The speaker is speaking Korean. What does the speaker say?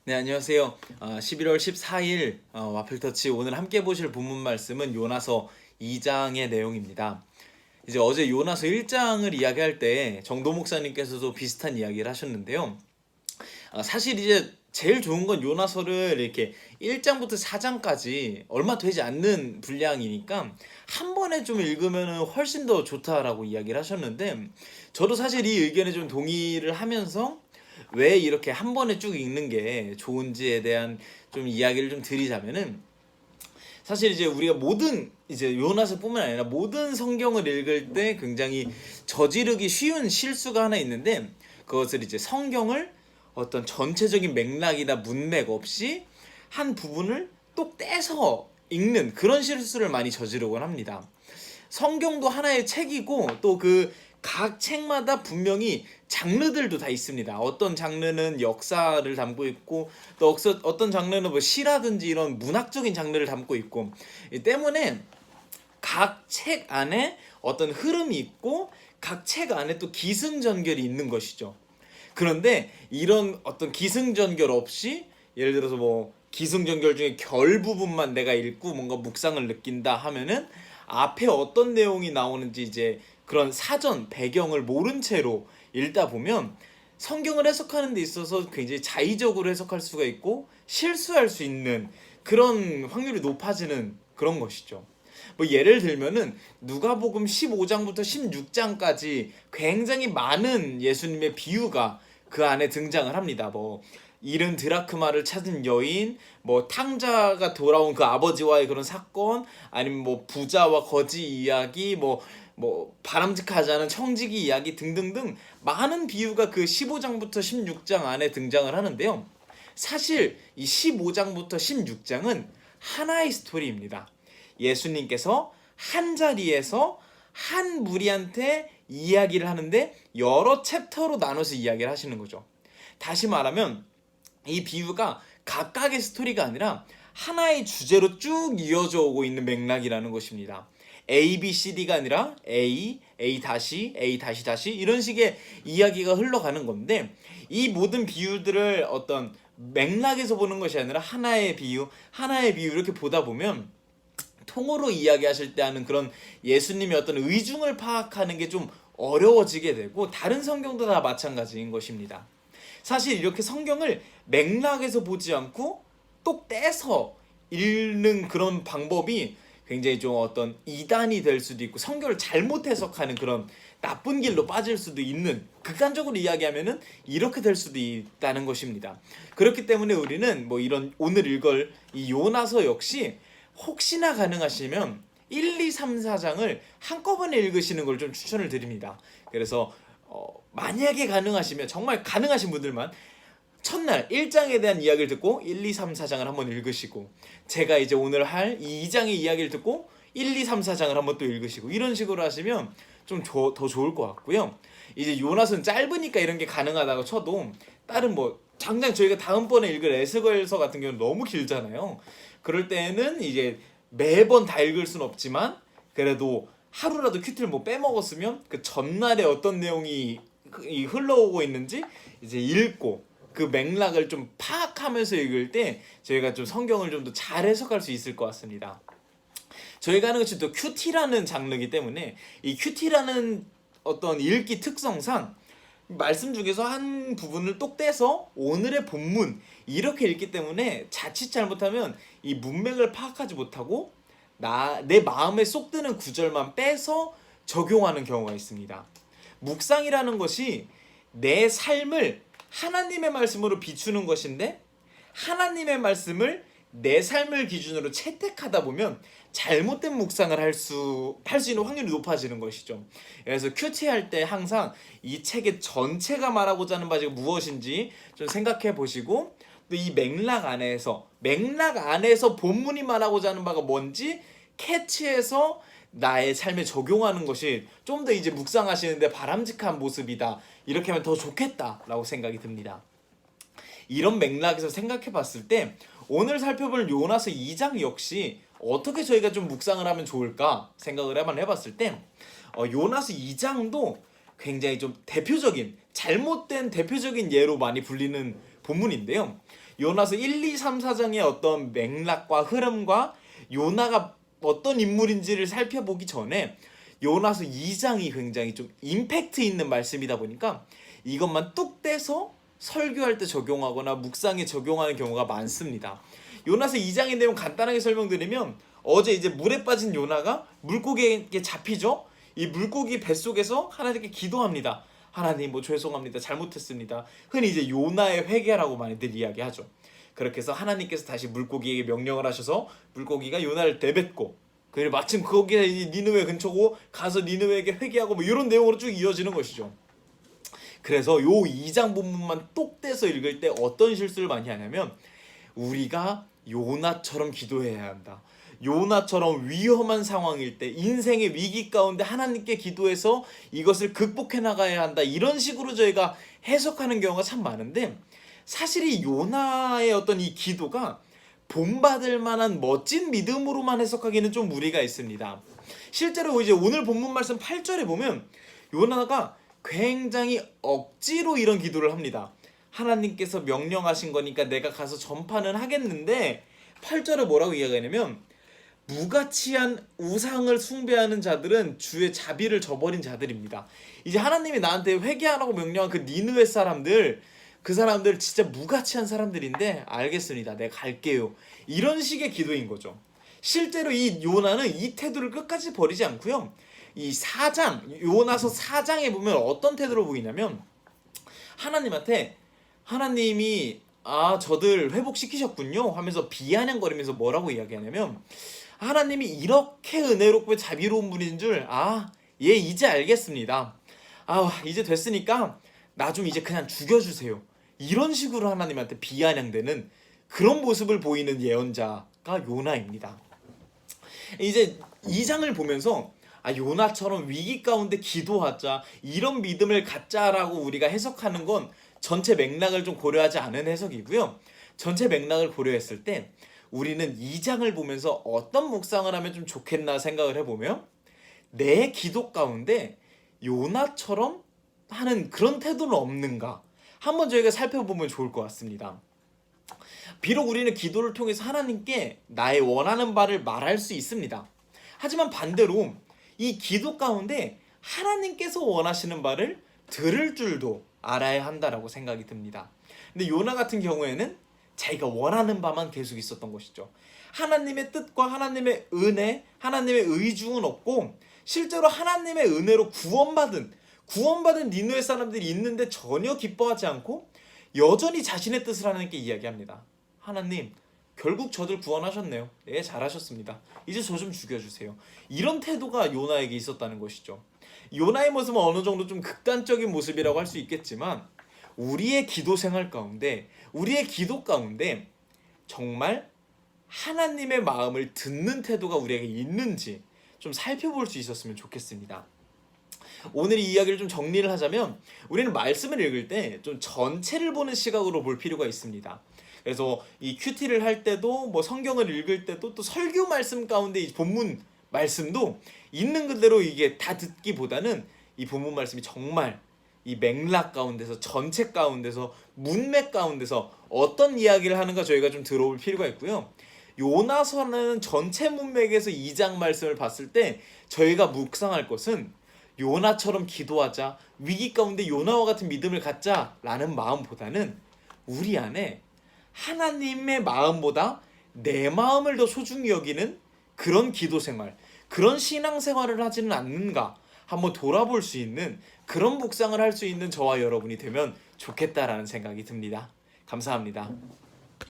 네, 안녕하세요. 11월 14일 와플터치 오늘 함께 보실 본문 말씀은 요나서 2장의 내용입니다. 이제 어제 요나서 1장을 이야기할 때 정도 목사님께서도 비슷한 이야기를 하셨는데요. 사실 이제 제일 좋은 건 요나서를 이렇게 1장부터 4장까지 얼마 되지 않는 분량이니까 한 번에 좀 읽으면 훨씬 더 좋다라고 이야기를 하셨는데, 저도 사실 이 의견에 좀 동의를 하면서 왜 이렇게 한 번에 쭉 읽는 게 좋은지에 대한 좀 이야기를 좀 드리자면은, 사실 이제 우리가 모든 이제 요나서뿐만 아니라 모든 성경을 읽을 때 굉장히 저지르기 쉬운 실수가 하나 있는데, 그것을 이제 성경을 어떤 전체적인 맥락이나 문맥 없이 한 부분을 또 떼서 읽는 그런 실수를 많이 저지르곤 합니다. 성경도 하나의 책이고 또 그 각 책마다 분명히 장르들도 다 있습니다. 어떤 장르는 역사를 담고 있고 또 어떤 장르는 뭐 시라든지 이런 문학적인 장르를 담고 있고, 이 때문에 각 책 안에 어떤 흐름이 있고 각 책 안에 또 기승전결이 있는 것이죠. 그런데 이런 어떤 기승전결 없이, 예를 들어서 뭐 기승전결 중에 결 부분만 내가 읽고 뭔가 묵상을 느낀다 하면은 앞에 어떤 내용이 나오는지 이제 그런 사전 배경을 모른 채로 읽다 보면 성경을 해석하는 데 있어서 굉장히 자의적으로 해석할 수가 있고 실수할 수 있는 그런 확률이 높아지는 그런 것이죠. 뭐 예를 들면은 누가복음 15장부터 16장까지 굉장히 많은 예수님의 비유가 그 안에 등장을 합니다. 뭐 잃은 드라크마를 찾은 여인, 뭐 탕자가 돌아온 그 아버지와의 그런 사건, 아니면 뭐 부자와 거지 이야기, 뭐 바람직하지 않은 청지기 이야기 등등등 많은 비유가 그 15장부터 16장 안에 등장을 하는데요. 사실 이 15장부터 16장은 하나의 스토리입니다. 예수님께서 한 자리에서 한 무리한테 이야기를 하는데 여러 챕터로 나눠서 이야기를 하시는 거죠. 다시 말하면 이 비유가 각각의 스토리가 아니라 하나의 주제로 쭉 이어져 오고 있는 맥락이라는 것입니다. A, B, C, D가 아니라 A, A 다시, A 다시 다시 이런 식의 이야기가 흘러가는 건데, 이 모든 비유들을 어떤 맥락에서 보는 것이 아니라 하나의 비유, 하나의 비유 이렇게 보다 보면 통으로 이야기하실 때 하는 그런 예수님의 어떤 의중을 파악하는 게 좀 어려워지게 되고, 다른 성경도 다 마찬가지인 것입니다. 사실 이렇게 성경을 맥락에서 보지 않고 또 떼서 읽는 그런 방법이 굉장히 좀 어떤 이단이 될 수도 있고 성경을 잘못 해석하는 그런 나쁜 길로 빠질 수도 있는, 극단적으로 이야기하면은 이렇게 될 수도 있다는 것입니다. 그렇기 때문에 우리는 뭐 이런 오늘 읽을 이 요나서 역시 혹시나 가능하시면 1, 2, 3, 4장을 한꺼번에 읽으시는 걸 좀 추천을 드립니다. 그래서 만약에 가능하시면, 정말 가능하신 분들만 첫날 1장에 대한 이야기를 듣고 1, 2, 3, 4장을 한번 읽으시고, 제가 이제 오늘 할 이 2장의 이야기를 듣고 1, 2, 3, 4장을 한번 또 읽으시고, 이런 식으로 하시면 좀 더 좋을 것 같고요. 이제 요나서는 짧으니까 이런 게 가능하다고 쳐도 다른 뭐 당장 저희가 다음번에 읽을 에스겔서 같은 경우는 너무 길잖아요. 그럴 때는 이제 매번 다 읽을 순 없지만 그래도 하루라도 큐티를 뭐 빼먹었으면 그 전날에 어떤 내용이 흘러오고 있는지 이제 읽고 그 맥락을 좀 파악하면서 읽을 때 저희가 좀 성경을 좀 더 잘 해석할 수 있을 것 같습니다. 저희가 하는 것이 또 큐티라는 장르이기 때문에 이 큐티라는 어떤 읽기 특성상 말씀 중에서 한 부분을 똑 떼서 오늘의 본문 이렇게 읽기 때문에 자칫 잘못하면 이 문맥을 파악하지 못하고 내 마음에 쏙 드는 구절만 빼서 적용하는 경우가 있습니다. 묵상이라는 것이 내 삶을 하나님의 말씀으로 비추는 것인데, 하나님의 말씀을 내 삶을 기준으로 채택하다 보면 잘못된 묵상을 할 수 있는 확률이 높아지는 것이죠. 그래서 큐티할 때 항상 이 책의 전체가 말하고자 하는 바가 무엇인지 좀 생각해 보시고, 또 이 맥락 안에서 본문이 말하고자 하는 바가 뭔지 캐치해서 나의 삶에 적용하는 것이 좀 더 이제 묵상하시는데 바람직한 모습이다, 이렇게 하면 더 좋겠다라고 생각이 듭니다. 이런 맥락에서 생각해 봤을 때 오늘 살펴볼 요나서 2장 역시 어떻게 저희가 좀 묵상을 하면 좋을까 생각을 한번 해봤을 때, 요나서 2장도 굉장히 좀 잘못된 대표적인 예로 많이 불리는 본문인데요. 요나서 1, 2, 3, 4장의 어떤 맥락과 흐름과 요나가 어떤 인물인지를 살펴보기 전에 요나서 2장이 굉장히 좀 임팩트 있는 말씀이다 보니까 이것만 뚝 떼서 설교할 때 적용하거나 묵상에 적용하는 경우가 많습니다. 요나서 2장의 내용 간단하게 설명드리면 어제 이제 물에 빠진 요나가 물고기에게 잡히죠. 이 물고기 뱃속에서 하나님께 기도합니다. 하나님 뭐 죄송합니다. 잘못했습니다. 흔히 이제 요나의 회개라고 많이들 이야기하죠. 그렇게 해서 하나님께서 다시 물고기에게 명령을 하셔서 물고기가 요나를 내뱉고 그리고 마침 거기가 니느웨 근처고 가서 니느웨에게 회개하고 뭐 이런 내용으로 쭉 이어지는 것이죠. 그래서 요 2장 본문만 똑 떼서 읽을 때 어떤 실수를 많이 하냐면 우리가 요나처럼 기도해야 한다. 요나처럼 위험한 상황일 때 인생의 위기 가운데 하나님께 기도해서 이것을 극복해 나가야 한다. 이런 식으로 저희가 해석하는 경우가 참 많은데 사실 이 요나의 어떤 이 기도가 본받을 만한 멋진 믿음으로만 해석하기는 좀 무리가 있습니다. 실제로 이제 오늘 본문 말씀 8절에 보면 요나가 굉장히 억지로 이런 기도를 합니다. 하나님께서 명령하신 거니까 내가 가서 전파는 하겠는데 8절에 뭐라고 이야기하냐면 무가치한 우상을 숭배하는 자들은 주의 자비를 저버린 자들입니다. 이제 하나님이 나한테 회개하라고 명령한 그 니느웨 사람들 그 사람들 진짜 무가치한 사람들인데 알겠습니다. 내가 갈게요. 이런 식의 기도인 거죠. 실제로 이 요나는 이 태도를 끝까지 버리지 않고요. 이 4장 요나서 4장에 보면 어떤 태도로 보이냐면 하나님한테 하나님이 저들 회복시키셨군요 하면서 비아냥거리면서 뭐라고 이야기하냐면 하나님이 이렇게 은혜롭고 자비로운 분인 줄 예 이제 알겠습니다. 이제 됐으니까 나 좀 이제 그냥 죽여주세요. 이런 식으로 하나님한테 비아냥대는 그런 모습을 보이는 예언자가 요나입니다. 이제 2장을 보면서 요나처럼 위기 가운데 기도하자 이런 믿음을 갖자라고 우리가 해석하는 건 전체 맥락을 좀 고려하지 않은 해석이고요. 전체 맥락을 고려했을 때 우리는 2장을 보면서 어떤 묵상을 하면 좀 좋겠나 생각을 해보면 내 기도 가운데 요나처럼 하는 그런 태도는 없는가 한번 저희가 살펴보면 좋을 것 같습니다. 비록 우리는 기도를 통해서 하나님께 나의 원하는 바를 말할 수 있습니다. 하지만 반대로 이 기도 가운데 하나님께서 원하시는 바를 들을 줄도 알아야 한다라고 생각이 듭니다. 근데 요나 같은 경우에는 자기가 원하는 바만 계속 있었던 것이죠. 하나님의 뜻과 하나님의 은혜, 하나님의 의중은 없고 실제로 하나님의 은혜로 구원받은 니느웨 사람들이 있는데 전혀 기뻐하지 않고 여전히 자신의 뜻을 하나님께 이야기합니다. 하나님 결국 저들 구원하셨네요. 예, 잘하셨습니다. 이제 저 좀 죽여주세요. 이런 태도가 요나에게 있었다는 것이죠. 요나의 모습은 어느 정도 좀 극단적인 모습이라고 할 수 있겠지만 우리의 기도 생활 가운데 우리의 기도 가운데 정말 하나님의 마음을 듣는 태도가 우리에게 있는지 좀 살펴볼 수 있었으면 좋겠습니다. 오늘 이 이야기를 좀 정리를 하자면 우리는 말씀을 읽을 때 좀 전체를 보는 시각으로 볼 필요가 있습니다. 그래서 이 큐티를 할 때도 뭐 성경을 읽을 때도 또 설교 말씀 가운데 이 본문 말씀도 있는 그대로 이게 다 듣기보다는 이 본문 말씀이 정말 이 맥락 가운데서 전체 가운데서 문맥 가운데서 어떤 이야기를 하는가 저희가 좀 들어볼 필요가 있고요. 요나서는 전체 문맥에서 2장 말씀을 봤을 때 저희가 묵상할 것은 요나처럼 기도하자 위기 가운데 요나와 같은 믿음을 갖자라는 마음보다는 우리 안에 하나님의 마음보다 내 마음을 더 소중히 여기는 그런 기도 생활, 그런 신앙 생활을 하지는 않는가 한번 돌아볼 수 있는 그런 묵상을 할 수 있는 저와 여러분이 되면 좋겠다라는 생각이 듭니다. 감사합니다.